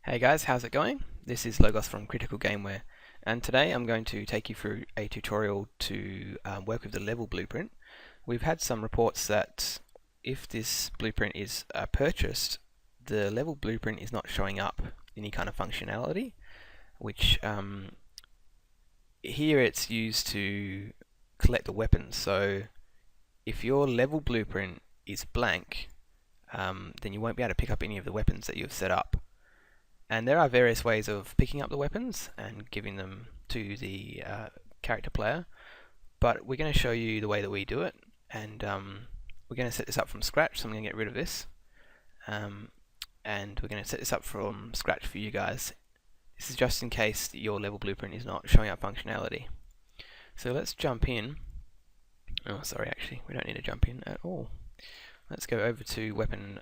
Hey guys, how's it going? This is Logos from Critical Gameware, and today I'm going to take you through a tutorial to work with the level blueprint. We've had some reports that if this blueprint is purchased, the level blueprint is not showing up any kind of functionality, which here it's used to collect the weapons. So if your level blueprint is blank, then you won't be able to pick up any of the weapons that you've set up. And there are various ways of picking up the weapons and giving them to the character player, but we're going to show you the way that we do it, and we're going to set this up from scratch, so I'm going to get rid of this, and we're going to set this up from scratch for you guys. This is just in case your level blueprint is not showing up functionality. So let's jump in. Oh, sorry, actually, we don't need to jump in at all. Let's go over to weapon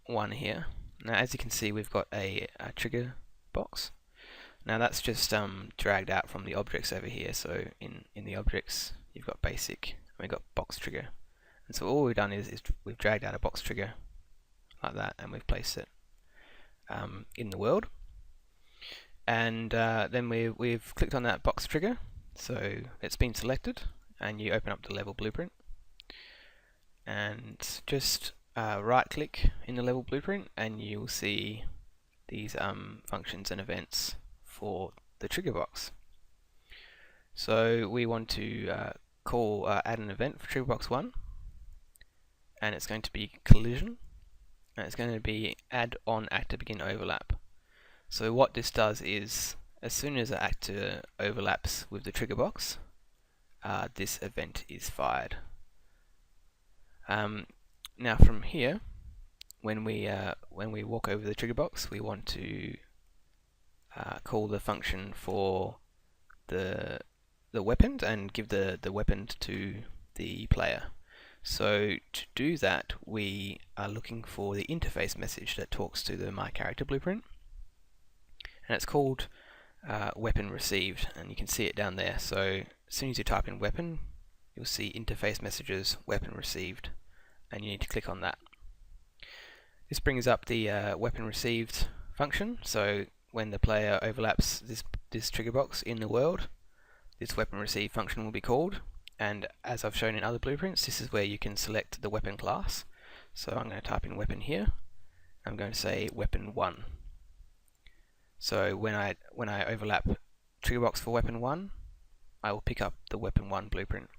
1 here. Now, as you can see, we've got a trigger box. Now that's just dragged out from the objects over here. So in the objects, you've got basic, and we've got box trigger. And so all we've done is we've dragged out a box trigger like that, and we've placed it in the world. And then we've clicked on that box trigger, so it's been selected, and you open up the level blueprint, and just right click in the level blueprint and you'll see these functions and events for the trigger box. So we want to add an event for trigger box 1, and it's going to be collision, and it's going to be add on actor begin overlap. So what this does is, as soon as the actor overlaps with the trigger box, this event is fired. Now from here, when we walk over the trigger box, we want to call the function for the weapon and give the weapon to the player. So to do that, we are looking for the interface message that talks to the My Character blueprint, and it's called weapon received, and you can see it down there. So as soon as you type in weapon, you'll see interface messages weapon received, and you need to click on that. This brings up the weapon received function. So when the player overlaps this trigger box in the world, this weapon received function will be called, and as I've shown in other blueprints, this is where you can select the weapon class. So I'm going to type in weapon here. I'm going to say weapon 1. So when I overlap trigger box for weapon 1, I will pick up the weapon 1 blueprint.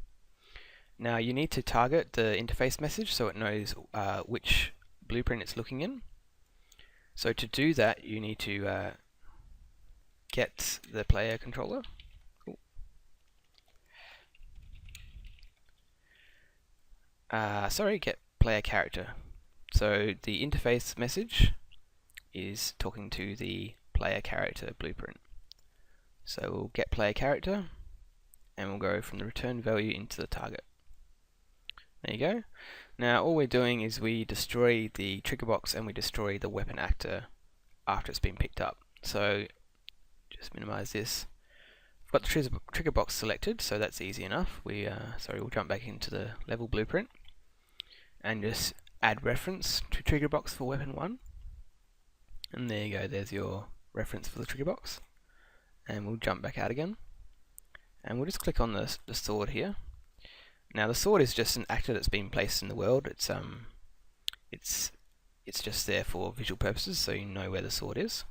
Now you need to target the interface message so it knows which blueprint it's looking in. So to do that, you need to get the player controller. Get player character. So the interface message is talking to the player character blueprint. So we'll get player character, and we'll go from the return value into the target. There you go. Now all we're doing is we destroy the trigger box and we destroy the weapon actor after it's been picked up. So just minimize this. I've got the trigger box selected, so that's easy enough. We'll jump back into the level blueprint and just add reference to trigger box for weapon 1. And there you go, there's your reference for the trigger box. And we'll jump back out again. And we'll just click on the sword here. Now the sword is just an actor that's been placed in the world. It's just there for visual purposes, so you know where the sword is.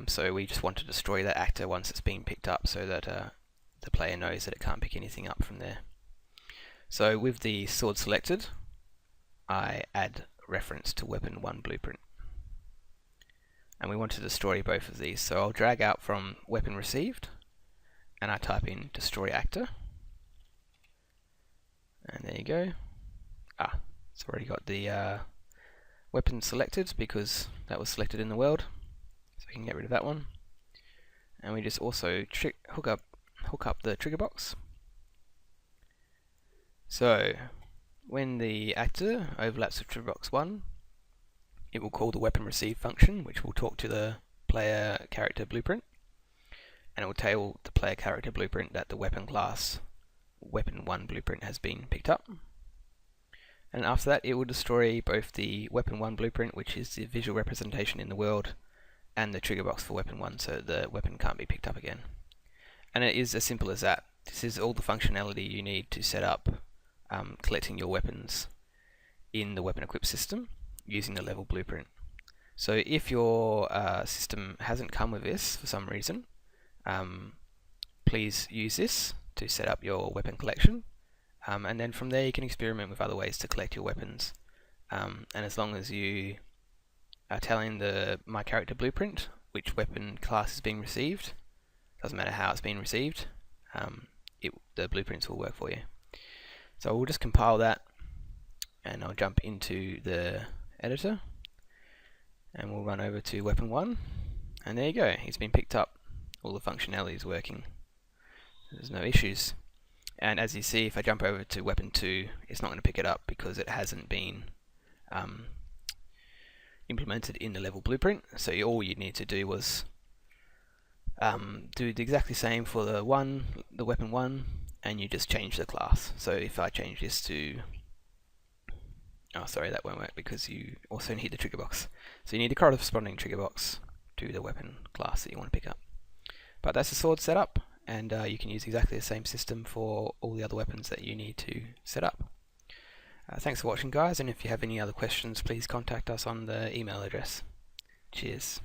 So we just want to destroy that actor once it's been picked up, so that the player knows that it can't pick anything up from there. So with the sword selected, I add reference to weapon 1 blueprint, and we want to destroy both of these. So I'll drag out from weapon received, and I type in destroy actor. And there you go. It's already got the weapon selected because that was selected in the world. So we can get rid of that one. And we just also hook up the trigger box. So when the actor overlaps with trigger box 1, it will call the weapon receive function, which will talk to the player character blueprint, and it will tell the player character blueprint that the weapon class weapon 1 blueprint has been picked up. And after that, it will destroy both the weapon 1 blueprint, which is the visual representation in the world, and the trigger box for weapon 1 so the weapon can't be picked up again. And it is as simple as that. This is all the functionality you need to set up collecting your weapons in the weapon equip system using the level blueprint. So if your system hasn't come with this for some reason, please use this to set up your weapon collection, and then from there you can experiment with other ways to collect your weapons. And as long as you are telling the My Character blueprint which weapon class is being received, doesn't matter how it's being received, the blueprints will work for you. So we'll just compile that, and I'll jump into the editor, and we'll run over to weapon 1, and there you go, it's been picked up. All the functionality is working. There's no issues. And as you see, if I jump over to weapon 2, it's not going to pick it up because it hasn't been implemented in the level blueprint. So all you need to do was do the exactly same for the weapon 1, and you just change the class. So if I change this to, oh sorry, that won't work because you also need the trigger box. So you need the corresponding trigger box to the weapon class that you want to pick up. But that's the sword setup, and you can use exactly the same system for all the other weapons that you need to set up. Thanks for watching, guys, and if you have any other questions, please contact us on the email address. Cheers.